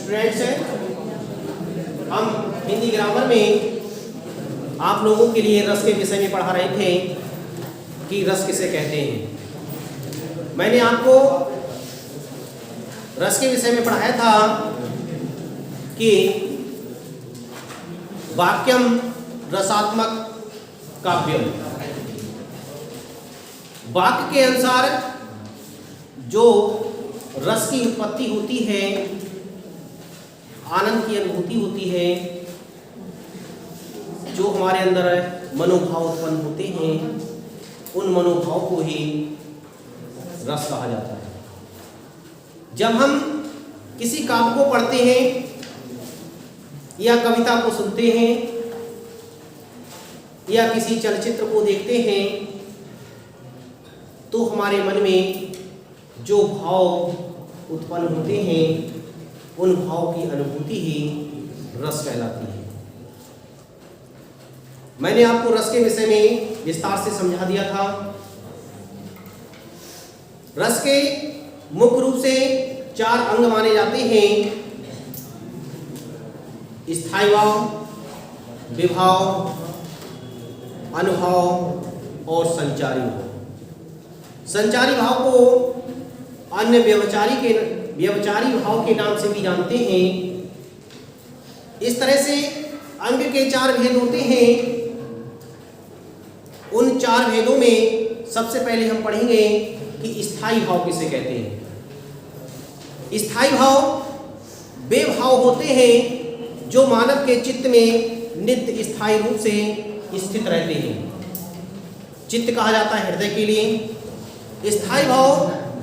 Students, हम Hindi grammar में आप लोगों के लिए रस के विषय में पढ़ा रहे थे कि रस किसे कहते हैं। मैंने आपको रस के विषय में पढ़ाया था कि वाक्यम रसात्मक काव्यम, वाक्य के अनुसार जो रस की उत्पत्ति होती है, आनंद की अनुभूति होती है, जो हमारे अंदर मनोभाव उत्पन्न होते हैं, उन मनोभाव को ही रस कहा जाता है। जब हम किसी काव्य को पढ़ते हैं या कविता को सुनते हैं या किसी चलचित्र को देखते हैं तो हमारे मन में जो भाव उत्पन्न होते हैं उन भाव की अनुभूति ही रस कहलाती है। मैंने आपको रस के विषय में विस्तार से समझा दिया था। रस के मुख्य रूप से 4 अंग माने जाते हैं: स्थायी भाव, विभाव, अनुभव और संचारी भाव। संचारी भाव को अन्य व्यवचारी भाव के नाम से भी जानते हैं। इस तरह से अंग के 4 भेद होते हैं। उन 4 भेदों में सबसे पहले हम पढ़ेंगे कि स्थायी भाव किसे कहते हैं। स्थायी भाव वे भाव होते हैं जो मानव के चित्त में नित्य स्थायी रूप से स्थित रहते हैं। चित्त कहा जाता है हृदय के लिए। स्थायी भाव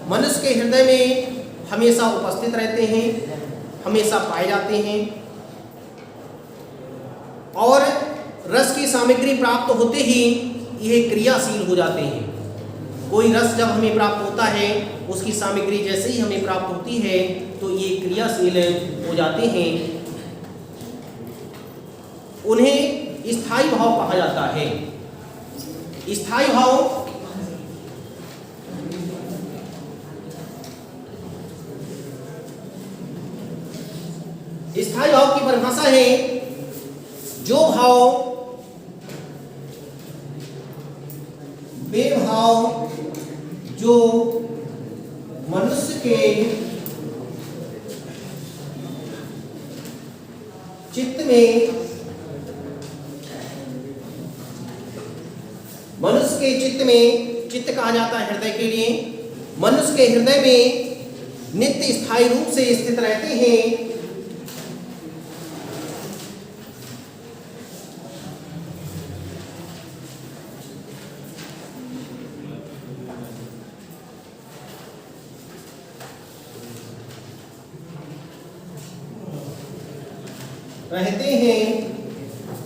मनुष्य के हृदय में हमेशा उपस्थित रहते हैं, हमेशा पाए जाते हैं और रस की सामग्री प्राप्त होते ही यह क्रियाशील हो जाते हैं। कोई रस जब हमें प्राप्त होता है, उसकी सामग्री जैसे ही हमें प्राप्त होती है तो ये क्रियाशील हो जाते हैं। उन्हें स्थायी भाव कहा जाता है। स्थायी भाव की परिभाषा है जो भाव वे भाव जो मनुष्य के चित्त में चित्त कहा जाता है हृदय के लिए। मनुष्य के हृदय में नित्य स्थायी रूप से स्थित रहते हैं।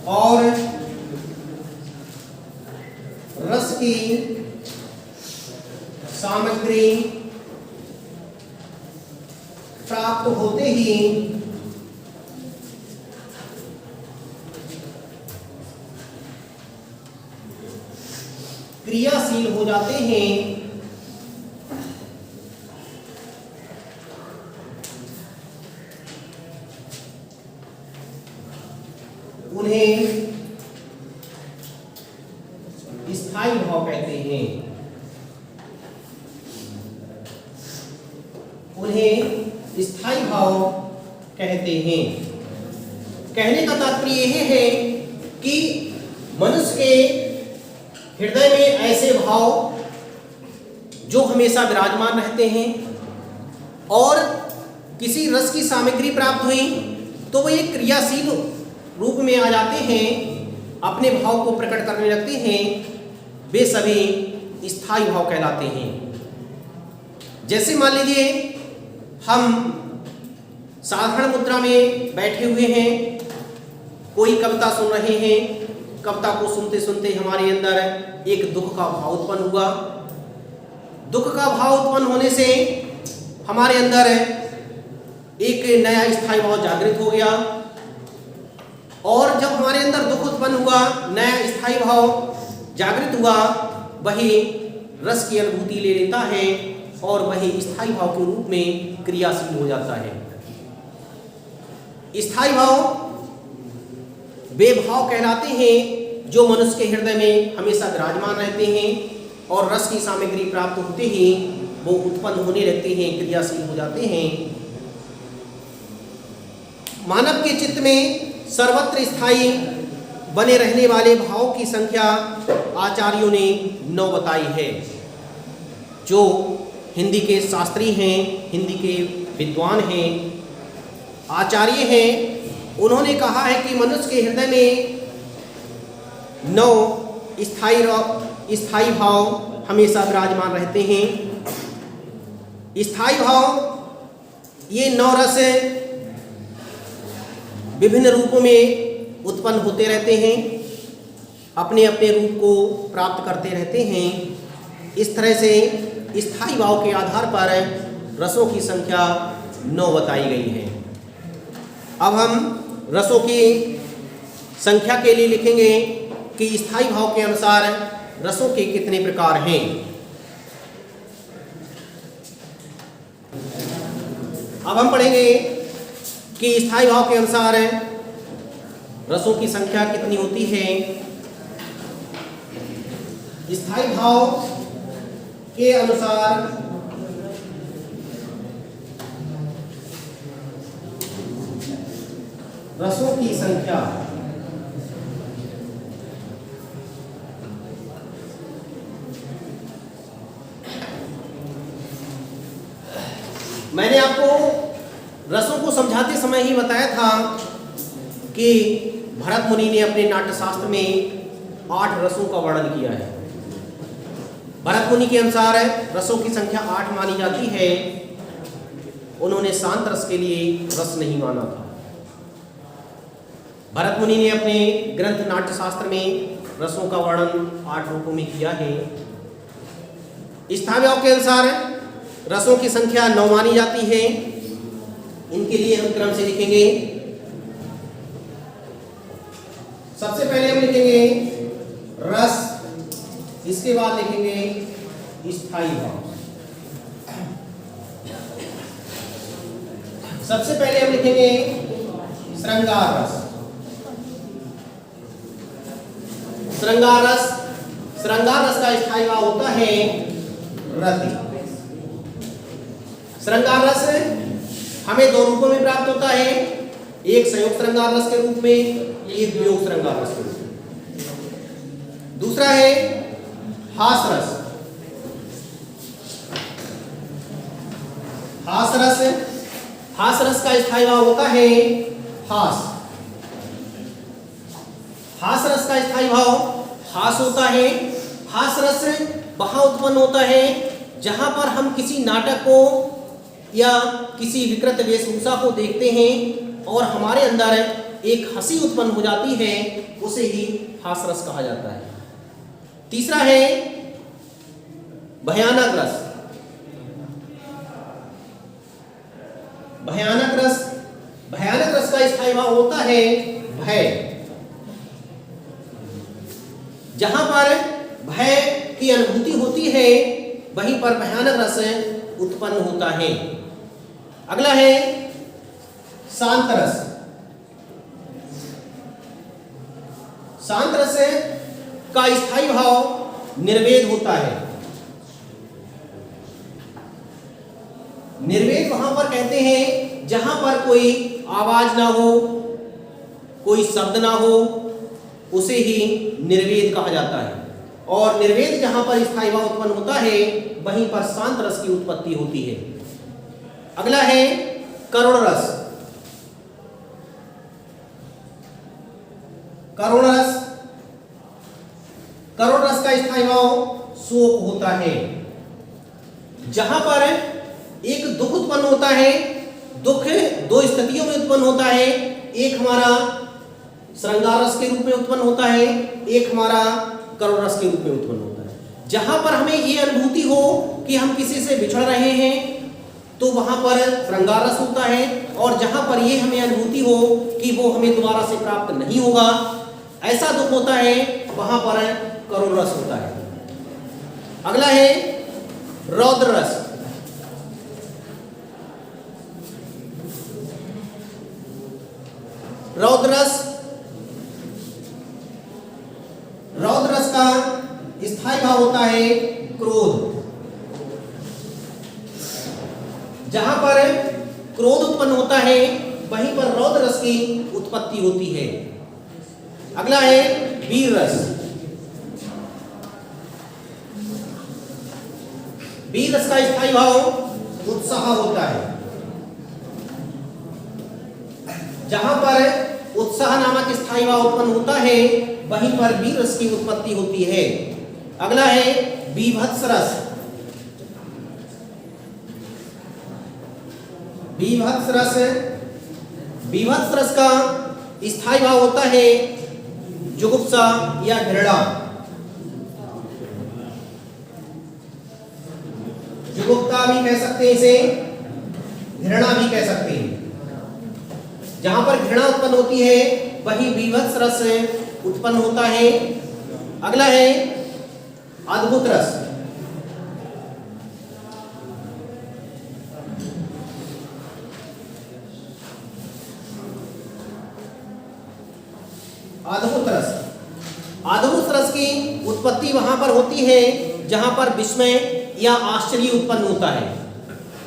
और रस की सामग्री प्राप्त होते ही क्रियाशील हो जाते हैं। उन्हें स्थायी भाव कहते हैं। स्थायी भाव कहते हैं। कहने का तात्पर्य यह है कि मनुष्य के हृदय में ऐसे भाव जो हमेशा विराजमान रहते हैं और किसी रस की सामग्री प्राप्त हुई तो वो एक क्रियाशील रूप में आ जाते हैं, अपने भाव को प्रकट करने लगते हैं। वे सभी स्थायी भाव कहलाते हैं। जैसे मान लीजिए हम साधारण मुद्रा में बैठे हुए हैं, कोई कविता सुन रहे हैं। कविता को सुनते सुनते हमारे अंदर एक दुख का भाव उत्पन्न हुआ। दुख का भाव उत्पन्न होने से हमारे अंदर एक नया स्थायी भाव जागृत हो गया और जब हमारे अंदर दुख उत्पन्न हुआ, नया स्थायी भाव जागृत हुआ, वही रस की अनुभूति ले लेता है और वही स्थायी भाव के रूप में क्रियाशील हो जाता है। स्थायी भाव वे भाव कहलाते हैं जो मनुष्य के हृदय में हमेशा विराजमान रहते हैं और रस की सामग्री प्राप्त होते ही वो उत्पन्न होने लगते हैं, क्रियाशील हो जाते हैं। मानव के चित्त में सर्वत्र स्थायी बने रहने वाले भावों की संख्या आचार्यों ने 9 बताई है। जो हिंदी के शास्त्री हैं, हिंदी के विद्वान हैं, आचार्य हैं, उन्होंने कहा है कि मनुष्य के हृदय में 9 स्थायी भाव हमेशा विराजमान रहते हैं। स्थायी भाव ये 9 रस विभिन्न रूपों में उत्पन्न होते रहते हैं, अपने अपने रूप को प्राप्त करते रहते हैं। इस तरह से स्थायी भाव के आधार पर रसों की संख्या 9 बताई गई है। अब हम रसों की संख्या के लिए लिखेंगे कि स्थायी भाव के अनुसार रसों के कितने प्रकार हैं। अब हम पढ़ेंगे कि स्थायी भाव के अनुसार रसों की संख्या कितनी होती है। स्थायी भाव के अनुसार रसों की संख्या मैंने आपको रसों को समझाते समय ही बताया था कि भरत मुनि ने अपने नाट्यशास्त्र में 8 रसों का वर्णन किया है। भरत मुनि के अनुसार रसों की संख्या 8 मानी जाती है। उन्होंने शांत रस के लिए रस नहीं माना था। भरत मुनि ने अपने ग्रंथ नाट्यशास्त्र में रसों का वर्णन 8 रूपों में किया है। स्थायी भाव के अनुसार रसों की संख्या 9 मानी जाती है। इनके लिए हम क्रम से लिखेंगे। सबसे पहले हम लिखेंगे रस, इसके बाद लिखेंगे स्थायी भाव। सबसे पहले हम लिखेंगे श्रृंगार रस। श्रृंगार रस, श्रृंगार रस का स्थायी भाव होता है रति। श्रृंगार रस हमें 2 रूपों में प्राप्त होता है, एक संयुक्त श्रृंगार रस के रूप में, एक वियोग श्रृंगार रस के रूप में। दूसरा है हास रस। हास रस, हास रस का स्थायी भाव होता है हास। हास रस का स्थायी भाव हास होता है। हास रस वहां उत्पन्न होता है जहां पर हम किसी नाटक को या किसी विकृत वेशभूषा को देखते हैं और हमारे अंदर एक हंसी उत्पन्न हो जाती है, उसे ही हास रस कहा जाता है। तीसरा है भयानक रस। भयानक रस, भयानक रस का स्थायी भाव होता है भय। जहां पर भय की अनुभूति होती है वहीं पर भयानक रस उत्पन्न होता है। अगला है शांत रस। शांत रस का स्थायी भाव निर्वेद होता है। निर्वेद वहां पर कहते हैं जहां पर कोई आवाज ना हो, कोई शब्द ना हो, उसे ही निर्वेद कहा जाता है। और निर्वेद जहां पर स्थायी भाव उत्पन्न होता है वहीं पर शांत रस की उत्पत्ति होती है। अगला है करुण रस। करुण रस, करुण रस का स्थायी भाव शोक होता है। जहां पर एक दुख उत्पन्न होता है, दुख 2 स्थितियों में उत्पन्न होता है। एक हमारा श्रृंगार रस के रूप में उत्पन्न होता है, एक हमारा करुण रस के रूप में उत्पन्न होता है। जहां पर हमें ये अनुभूति हो कि हम किसी से बिछड़ रहे हैं तो वहां पर श्रृंगार रस होता है, और जहां पर ये हमें अनुभूति हो कि वो हमें दोबारा से प्राप्त नहीं होगा, ऐसा दुख होता है, वहां पर करुण रस होता है। अगला है रौद्र रस। रौद्र रस, रौद्र रस का स्थायी भाव होता है क्रोध। जहां पर क्रोध उत्पन्न होता है वहीं पर रौद्र रस की उत्पत्ति होती है। अगला है वीर रस। वीर रस का स्थायी भाव उत्साह होता है। जहां पर उत्साह नामक स्थायी भाव उत्पन्न होता है वहीं पर वीर रस की उत्पत्ति होती है। अगला है बीभत्स रस। बीभत्स रस, बीभत्स रस का स्थायी भाव होता है जुगुप्सा या घृणा। जुगुप्सा भी कह सकते हैं इसे, घृणा भी कह सकते हैं। जहां पर घृणा उत्पन्न होती है वही बीभत्स रस उत्पन्न होता है। अगला है अद्भुत रस। अद्भुत रस, अद्भुत रस की उत्पत्ति वहां पर होती है जहां पर विस्मय या आश्चर्य उत्पन्न होता है।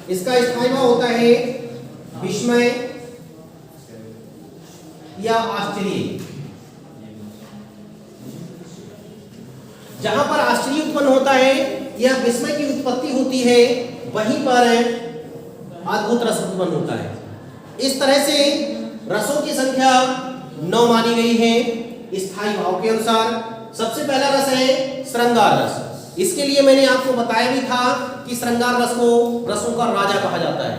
इसका स्थायी भाव होता है विस्मय या आश्चर्य। जहां पर आश्चर्य उत्पन्न होता है या विस्मय की उत्पत्ति होती है वहीं पर अद्भुत रस उत्पन्न होता है। इस तरह से रसों की संख्या 9 मानी गई है स्थायी भाव के अनुसार। सबसे पहला रस है श्रृंगार रस। इसके लिए मैंने आपको बताया भी था कि श्रृंगार रस को रसों का राजा कहा जाता है।